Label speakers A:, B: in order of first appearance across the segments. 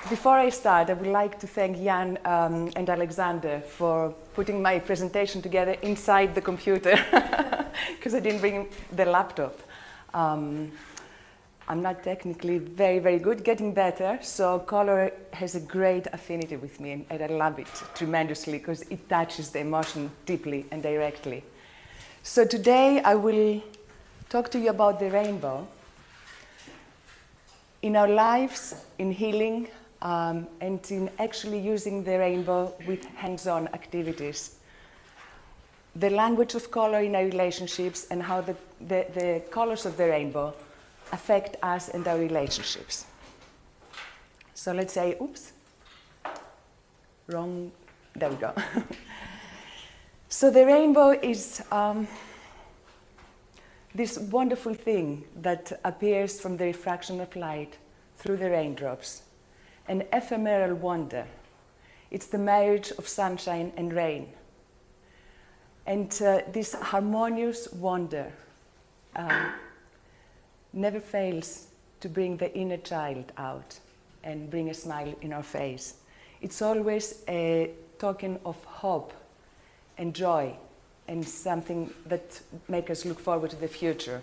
A: Before I start, I would like to thank Jan and Alexander for putting my presentation together inside the computer, because I didn't bring the laptop. I'm not technically very good, getting better, so color has a great affinity with me, and I love it tremendously because it touches the emotion deeply and directly. So today I will talk to you about the rainbow. In our lives, in healing, and in actually using the rainbow with hands-on activities. The language of color in our relationships and how the colors of the rainbow affect us and our relationships. So let's say, oops, wrong, there we go. So the rainbow is this wonderful thing that appears from the refraction of light through the raindrops, an ephemeral wonder. It's the marriage of sunshine and rain. And this harmonious wonder never fails to bring the inner child out and bring a smile in our face. It's always a token of hope and joy and something that makes us look forward to the future.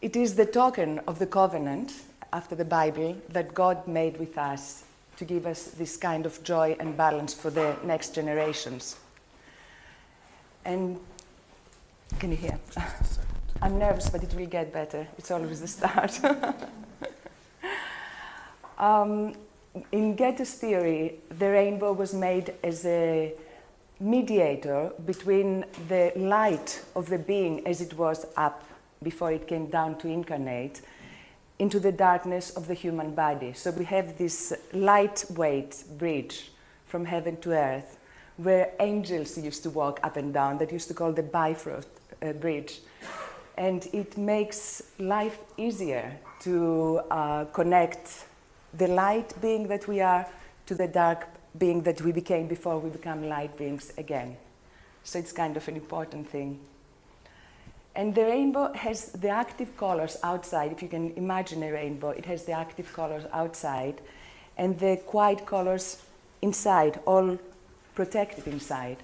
A: It is the token of the covenant after the Bible that God made with us to give us this kind of joy and balance for the next generations. And can you hear? I'm nervous, but it will get better. It's always the start. In Goethe's theory, the rainbow was made as a mediator between the light of the being as it was up before it came down to incarnate into the darkness of the human body. So we have this lightweight bridge from heaven to earth where angels used to walk up and down, that used to call the Bifrost bridge. And it makes life easier to connect the light being that we are to the dark being that we became before we become light beings again. So it's kind of an important thing. And the rainbow has the active colors outside. If you can imagine a rainbow, it has the active colors outside and the quiet colors inside, all protected inside.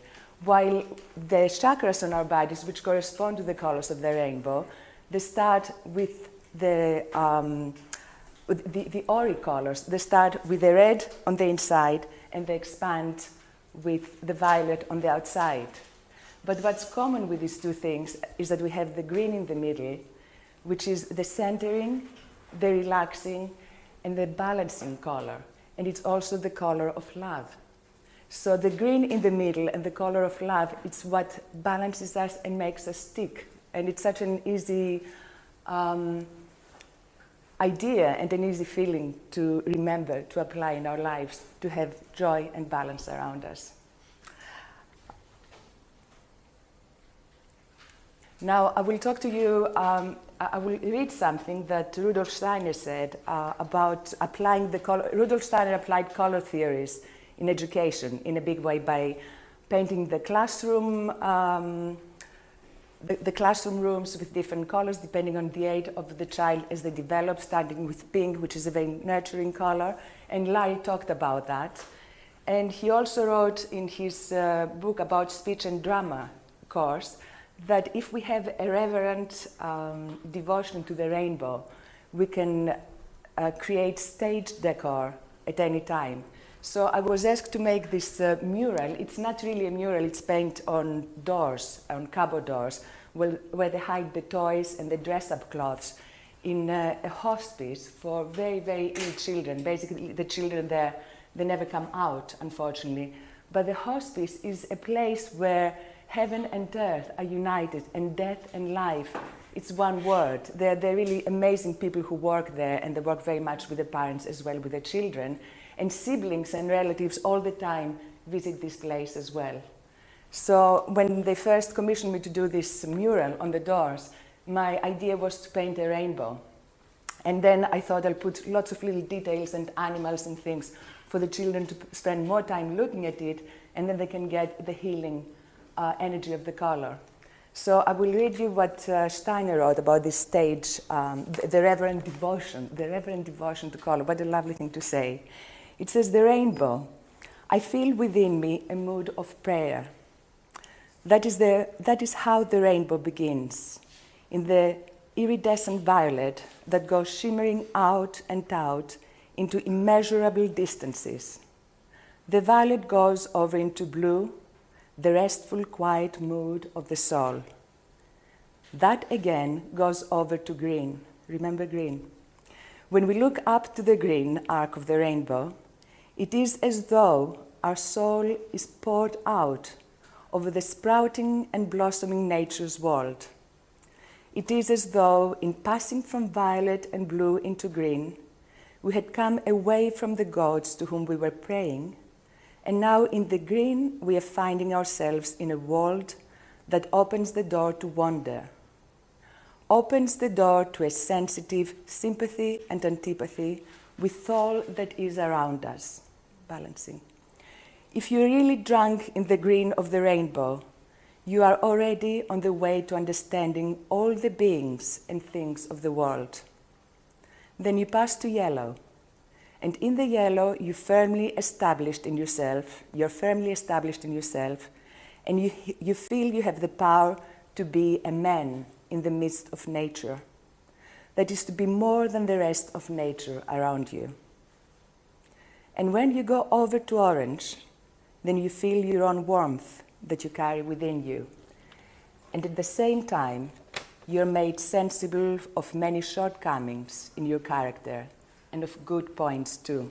A: While the chakras on our bodies, which correspond to the colors of the rainbow, they start with the auric colors. They start with the red on the inside and they expand with the violet on the outside. But what's common with these two things is that we have the green in the middle, which is the centering, the relaxing, and the balancing color. And it's also the color of love. So the green in the middle and the color of love, it's what balances us and makes us tick. And it's such an easy idea and an easy feeling to remember, to apply in our lives, to have joy and balance around us. Now, I will talk to you, I will read something that Rudolf Steiner said about applying the color. Rudolf Steiner applied color theories in education in a big way by painting the classroom, the classroom rooms with different colors depending on the age of the child as they develop, starting with pink, which is a very nurturing color. And Larry talked about that. And he also wrote in his book about speech and drama course that if we have a reverent devotion to the rainbow, we can create stage decor at any time. So I was asked to make this mural. It's not really a mural, it's paint on doors, on cupboard doors, where they hide the toys and the dress-up clothes in a hospice for very ill children. Basically, the children there, they never come out, unfortunately. But the hospice is a place where heaven and earth are united, and death and life, it's one word. They're really amazing people who work there, and they work very much with the parents as well, with the children. And siblings and relatives all the time visit this place as well. So when they first commissioned me to do this mural on the doors, my idea was to paint a rainbow. And then I thought I'll put lots of little details and animals and things for the children to spend more time looking at it, and then they can get the healing energy of the color. So I will read you what Steiner wrote about this stage, the reverent devotion to color. What a lovely thing to say. It says, the rainbow. I feel within me a mood of prayer. That is how the rainbow begins, in the iridescent violet that goes shimmering out and out into immeasurable distances. The violet goes over into blue, the restful, quiet mood of the soul. That again goes over to green. Remember green? When we look up to the green arc of the rainbow, it is as though our soul is poured out over the sprouting and blossoming nature's world. It is as though, in passing from violet and blue into green, we had come away from the gods to whom we were praying, and now in the green we are finding ourselves in a world that opens the door to wonder, opens the door to a sensitive sympathy and antipathy with all that is around us. Balancing. If you're really drunk in the green of the rainbow, you are already on the way to understanding all the beings and things of the world. Then you pass to yellow, and in the yellow you're firmly established in yourself, and you feel you have the power to be a man in the midst of nature. That is to be more than the rest of nature around you. And when you go over to orange, then you feel your own warmth that you carry within you. And at the same time, you're made sensible of many shortcomings in your character and of good points too.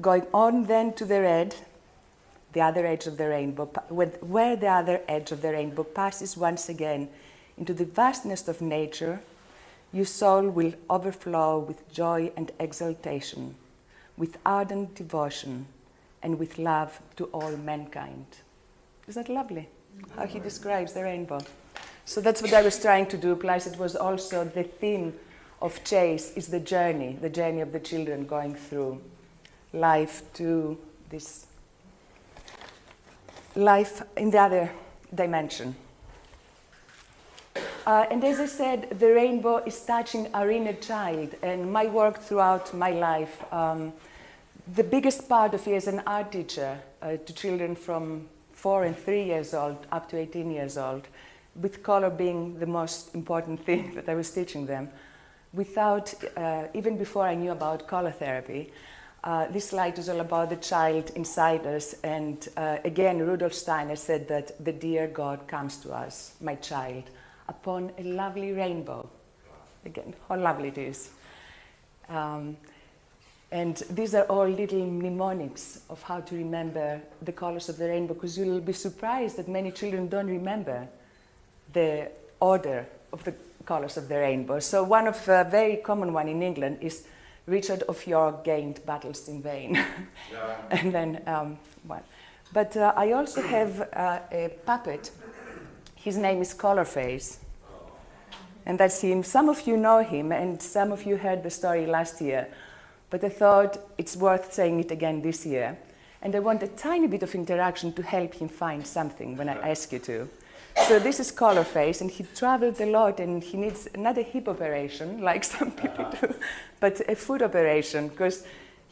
A: Going on then to the red, the other edge of the rainbow, where the other edge of the rainbow passes once again into the vastness of nature, your soul will overflow with joy and exaltation, with ardent devotion, and with love to all mankind. Isn't that lovely? How he describes the rainbow. So that's what I was trying to do, plus it was also the theme of Chase is the journey of the children going through life to this life in the other dimension. And as I said, the rainbow is touching our inner child, and my work throughout my life, the biggest part of it as an art teacher to children from 4 and 3 years old up to 18 years old, with color being the most important thing that I was teaching them. Without, even before I knew about color therapy, this slide is all about the child inside us. And again, Rudolf Steiner said that the dear God comes to us, my child, upon a lovely rainbow. Again, how lovely it is. And these are all little mnemonics of how to remember the colors of the rainbow, because you'll be surprised that many children don't remember the order of the colors of the rainbow. So one of a very common one in England is Richard of York gained battles in vain. Yeah. And then, well. But I also have a puppet. His name is Colorface. And that's him. Some of you know him, and some of you heard the story last year. But I thought it's worth saying it again this year. And I want a tiny bit of interaction to help him find something when I ask you to. So this is Colorface, and he traveled a lot, and he needs not a hip operation, like some people do, but a foot operation, because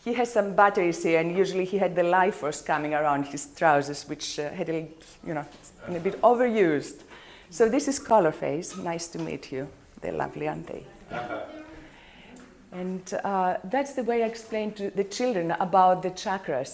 A: he has some batteries here, and usually he had the life force coming around his trousers, which had a bit overused. So this is Colorface. Nice to meet you. They're lovely, aren't they? And that's the way I explain to the children about the chakras.